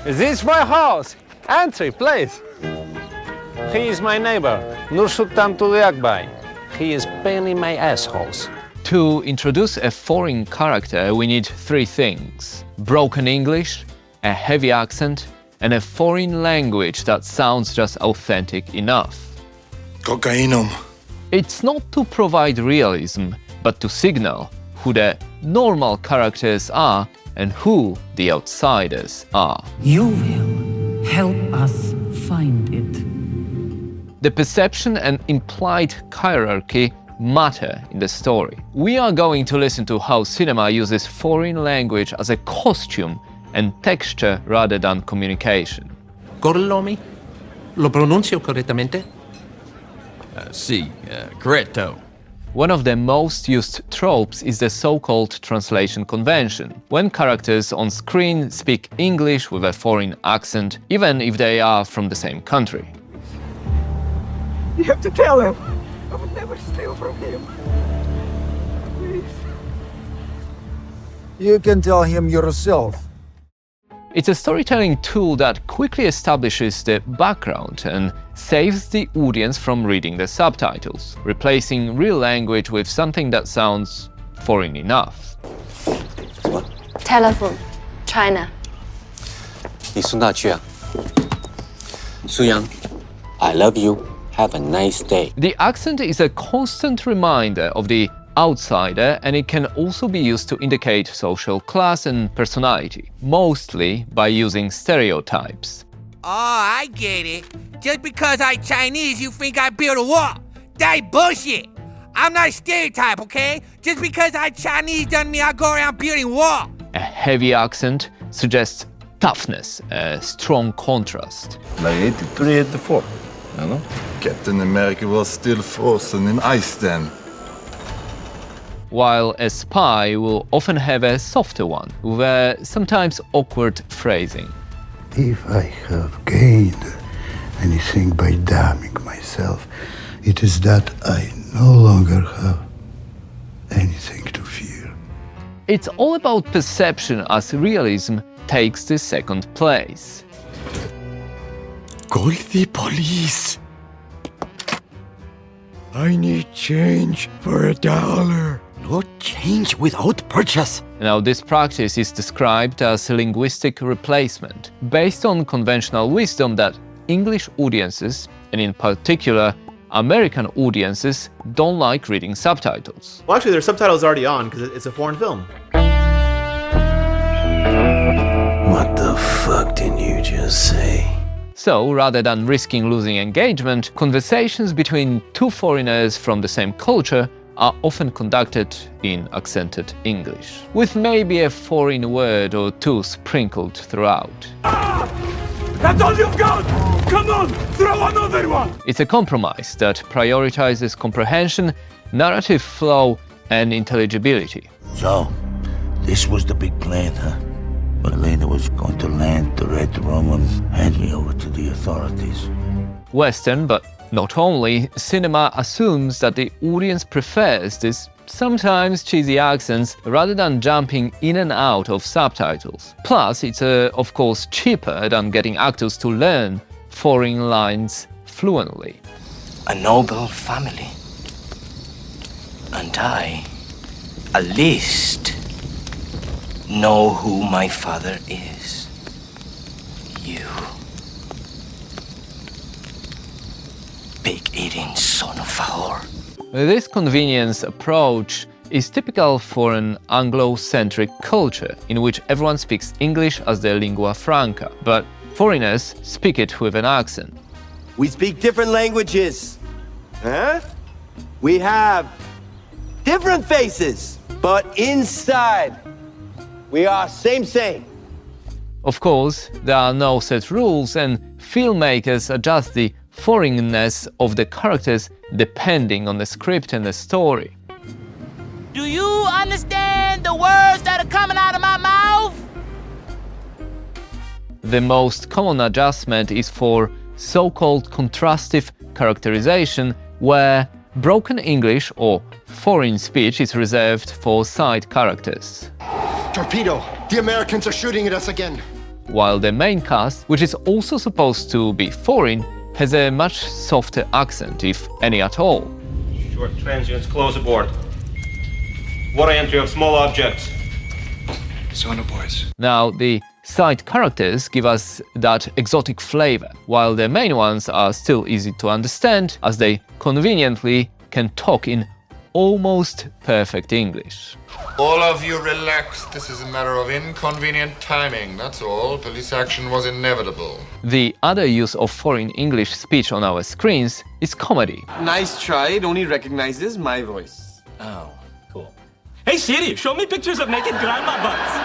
Is this my house? Entry, please. He is my neighbor, Nur Sultan Tuliakbay. He is paining my assholes. To introduce a foreign character, we need three things: broken English, a heavy accent, and a foreign language that sounds just authentic enough. Cocainum. It's not to provide realism, but to signal who the normal characters are and who the outsiders are. You will help us find it. The perception and implied hierarchy matter in the story. We are going to listen to how cinema uses foreign language as a costume and texture rather than communication. Corlomi? Lo pronuncio correttamente? Sì, corretto. One of the most used tropes is the so-called translation convention, when characters on screen speak English with a foreign accent, even if they are from the same country. You have to tell him. I would never steal from him. Please. You can tell him yourself. It's a storytelling tool that quickly establishes the background and saves the audience from reading the subtitles, replacing real language with something that sounds foreign enough. Telephone, China. 你送他去啊。苏阳 I love you. Have a nice day. The accent is a constant reminder of the outsider, and it can also be used to indicate social class and personality, mostly by using stereotypes. Oh, I get it. Just because I'm Chinese, you think I built a wall. That bullshit. I'm not a stereotype, okay? Just because I'm Chinese doesn't mean I go around building wall. A heavy accent suggests toughness, a strong contrast. Like 83, 84. You know? Captain America was still frozen in ice then. While a spy will often have a softer one, with a sometimes awkward phrasing. If I have gained anything by damning myself, it is that I no longer have anything to fear. It's all about perception, as realism takes the second place. Call the police. I need change for $1. No change without purchase. Now, this practice is described as linguistic replacement, based on conventional wisdom that English audiences, and in particular American audiences, don't like reading subtitles. Well, actually, there's subtitles already on because it's a foreign film. What the fuck did you just say? So, rather than risking losing engagement, conversations between two foreigners from the same culture are often conducted in accented English, with maybe a foreign word or two sprinkled throughout. That's all you've got! Come on, throw another one! It's a compromise that prioritizes comprehension, narrative flow, and intelligibility. So, this was the big plan, huh? But Elena was going to land the Red Rum and hand me over to the authorities. Western, but not only, cinema assumes that the audience prefers these sometimes cheesy accents rather than jumping in and out of subtitles. Plus, it's of course cheaper than getting actors to learn foreign lines fluently. A noble family. And I, at least, know who my father is. You. Pig-eating son of a whore. This convenience approach is typical for an Anglo-centric culture in which everyone speaks English as their lingua franca, but foreigners speak it with an accent. We speak different languages. Huh? We have different faces, but inside we are same. Of course, there are no set rules, and filmmakers adjust the foreignness of the characters depending on the script and the story. Do you understand the words that are coming out of my mouth? The most common adjustment is for so-called contrastive characterization, where broken English or foreign speech is reserved for side characters. Torpedo! The Americans are shooting at us again! while the main cast, which is also supposed to be foreign, has a much softer accent, if any at all. Short transients, close aboard. Water entry of small objects. Sono boys. Now, the side characters give us that exotic flavor, while the main ones are still easy to understand, as they conveniently can talk in almost perfect English. All of you relax. This is a matter of inconvenient timing, that's all. Police action was inevitable. The other use of foreign English speech on our screens is comedy. Nice try, it only recognizes my voice. Oh, cool. Hey Siri, show me pictures of naked grandma butts.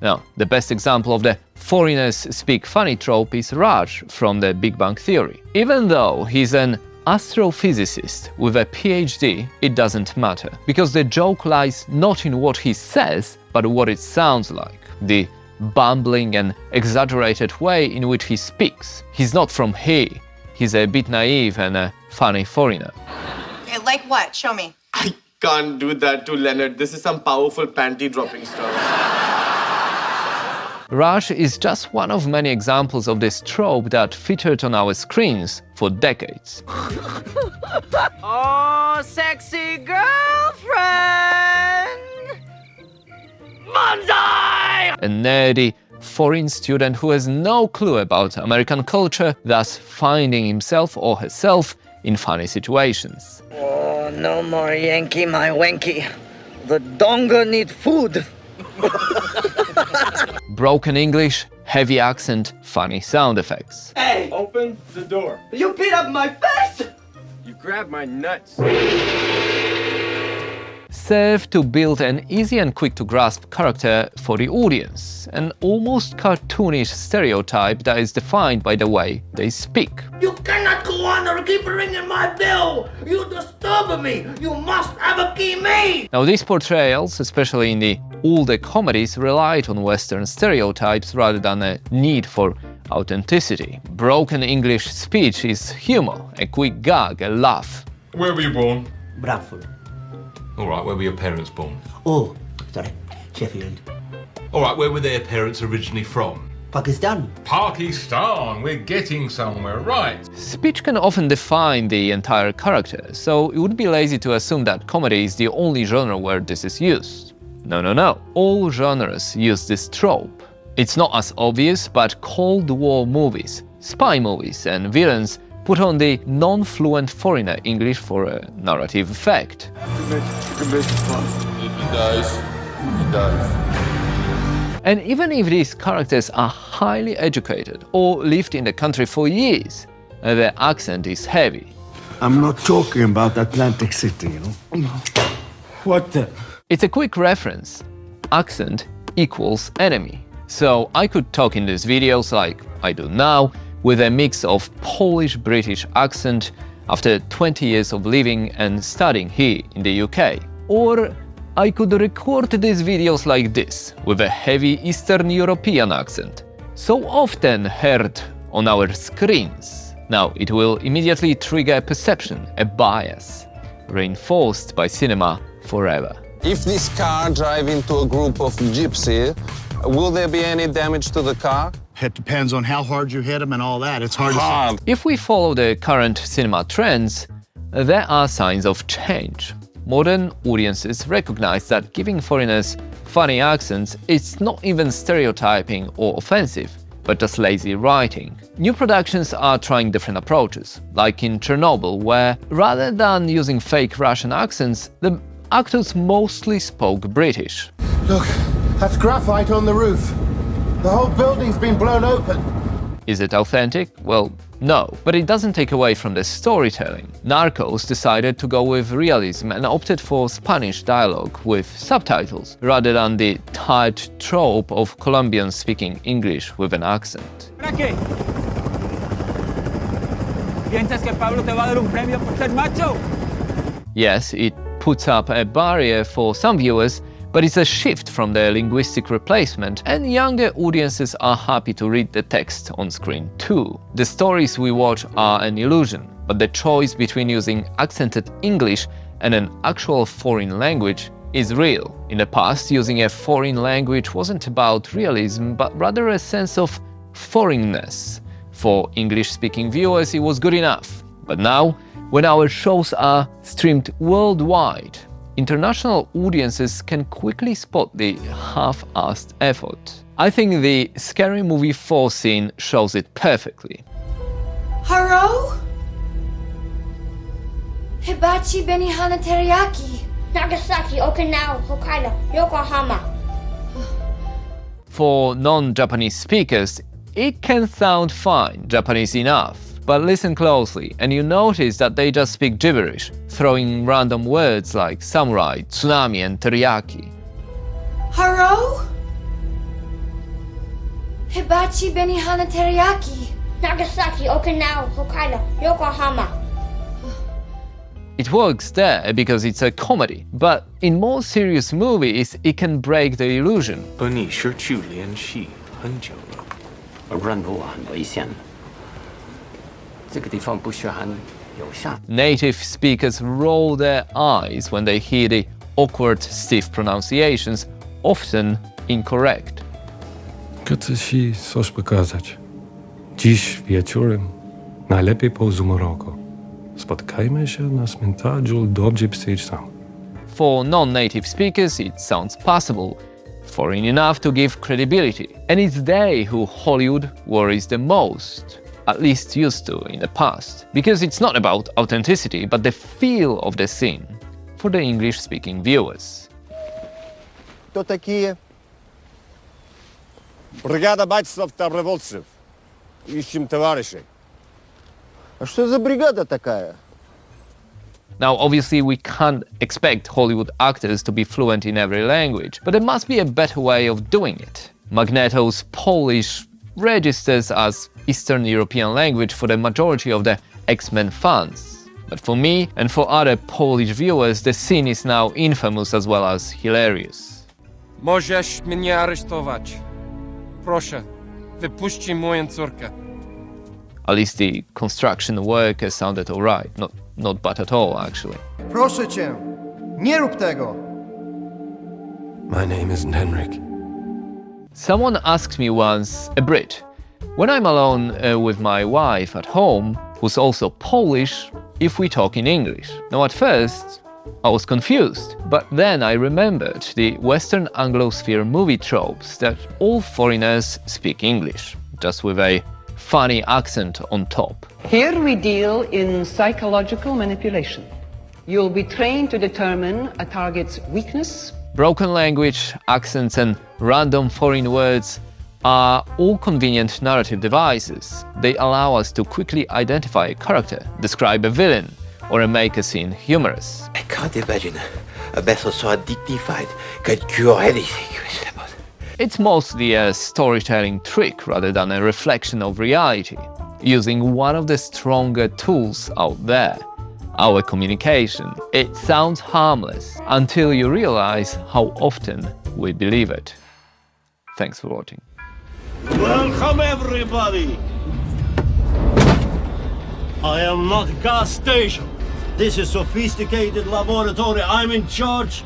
Now, the best example of the foreigners speak funny trope is Raj from The Big Bang Theory. Even though he's an astrophysicist with a PhD, it doesn't matter, because the joke lies not in what he says, but what it sounds like. The bumbling and exaggerated way in which he speaks. He's not from here. He's a bit naive and a funny foreigner. Okay, like what? Show me. I can't do that to Leonard. This is some powerful panty dropping stuff. Raj is just one of many examples of this trope that featured on our screens for decades. Oh, sexy girlfriend! Bonsai! A nerdy foreign student who has no clue about American culture, thus finding himself or herself in funny situations. Oh, no more Yankee, my wanky. The donga need food. Broken English, heavy accent, funny sound effects. Hey! Open the door. You beat up my face! You grabbed my nuts. Serve to build an easy and quick to grasp character for the audience, an almost cartoonish stereotype that is defined by the way they speak. You cannot go on or keep ringing my bell! You disturb me! You must have a key me! Now, these portrayals, especially in the older comedies, relied on Western stereotypes rather than a need for authenticity. Broken English speech is humor, a quick gag, a laugh. Where were you born? Bradford. All right, where were your parents born? Oh, sorry. Sheffield. All right, where were their parents originally from? Pakistan. Pakistan, we're getting somewhere, right? Speech can often define the entire character, so it would be lazy to assume that comedy is the only genre where this is used. No. All genres use this trope. It's not as obvious, but Cold War movies, spy movies, and villains put on the non-fluent foreigner English for a narrative effect. And even if these characters are highly educated or lived in the country for years, their accent is heavy. I'm not talking about Atlantic City, you know. What the? It's a quick reference. Accent equals enemy. So I could talk in these videos like I do now, with a mix of Polish-British accent after 20 years of living and studying here in the UK. Or I could record these videos like this, with a heavy Eastern European accent, so often heard on our screens. Now, it will immediately trigger a perception, a bias, reinforced by cinema forever. If this car drive into a group of gypsy, will there be any damage to the car? It depends on how hard you hit them and all that. It's hard to say. If we follow the current cinema trends, there are signs of change. Modern audiences recognize that giving foreigners funny accents is not even stereotyping or offensive, but just lazy writing. New productions are trying different approaches, like in Chernobyl, where rather than using fake Russian accents, the actors mostly spoke British. Look, that's graphite on the roof. The whole building's been blown open. Is it authentic? Well, no, but it doesn't take away from the storytelling. Narcos decided to go with realism and opted for Spanish dialogue with subtitles, rather than the tired trope of Colombians speaking English with an accent. Yes, it puts up a barrier for some viewers, but it's a shift from the linguistic replacement, and younger audiences are happy to read the text on screen too. The stories we watch are an illusion, but the choice between using accented English and an actual foreign language is real. In the past, using a foreign language wasn't about realism, but rather a sense of foreignness. For English-speaking viewers, it was good enough. But now, when our shows are streamed worldwide, international audiences can quickly spot the half-assed effort. I think the Scary Movie 4 scene shows it perfectly. Haro? Hibachi Benihana Teriyaki. Nagasaki, Okinawa, Hokkaido, Yokohama. For non-Japanese speakers, it can sound fine, Japanese enough. But listen closely, and you notice that they just speak gibberish, throwing random words like samurai, tsunami, and teriyaki. Haro? Hibachi Benihana Teriyaki. Nagasaki, Okinawa, Hokkaido, Yokohama. It works there because it's a comedy, but in more serious movies, it can break the illusion. Native speakers roll their eyes when they hear the awkward, stiff pronunciations, often incorrect. Chcę ci coś pokazać. Dziś wieczorem najlepiej pozumoroko. Moroko. Spotkajmy się na cmentarzu dobrze psychicznym. For non-native speakers, it sounds possible, foreign enough to give credibility. And it's they who Hollywood worries the most, at least used to in the past. Because it's not about authenticity, but the feel of the scene for the English-speaking viewers. Кто такие? Бригада бойцов-добровольцев. Ищем товарищей. А что за бригада такая? Now, obviously, we can't expect Hollywood actors to be fluent in every language, but there must be a better way of doing it. Magneto's Polish registers as Eastern European language for the majority of the X-Men fans. But for me and for other Polish viewers, the scene is now infamous as well as hilarious. Możesz mnie aresztować. Proszę, wypuśćcie moją córkę. At least the construction worker sounded alright, not bad at all, actually. Proszę cię, nie rób tego. My name isn't Henrik. Someone asked me once, a Brit, when I'm alone with my wife at home, who's also Polish, if we talk in English. Now at first, I was confused, but then I remembered the Western Anglosphere movie tropes that all foreigners speak English, just with a funny accent on top. Here we deal in psychological manipulation. You'll be trained to determine a target's weakness. Broken language, accents, and random foreign words are all convenient narrative devices. They allow us to quickly identify a character, describe a villain, or make a scene humorous. I can't imagine a vessel so dignified could cure anything. It's mostly a storytelling trick rather than a reflection of reality, using one of the stronger tools out there, our communication. It sounds harmless until you realize how often we believe it. Thanks for watching. Welcome everybody! I am not gas station. This is sophisticated laboratory. I'm in charge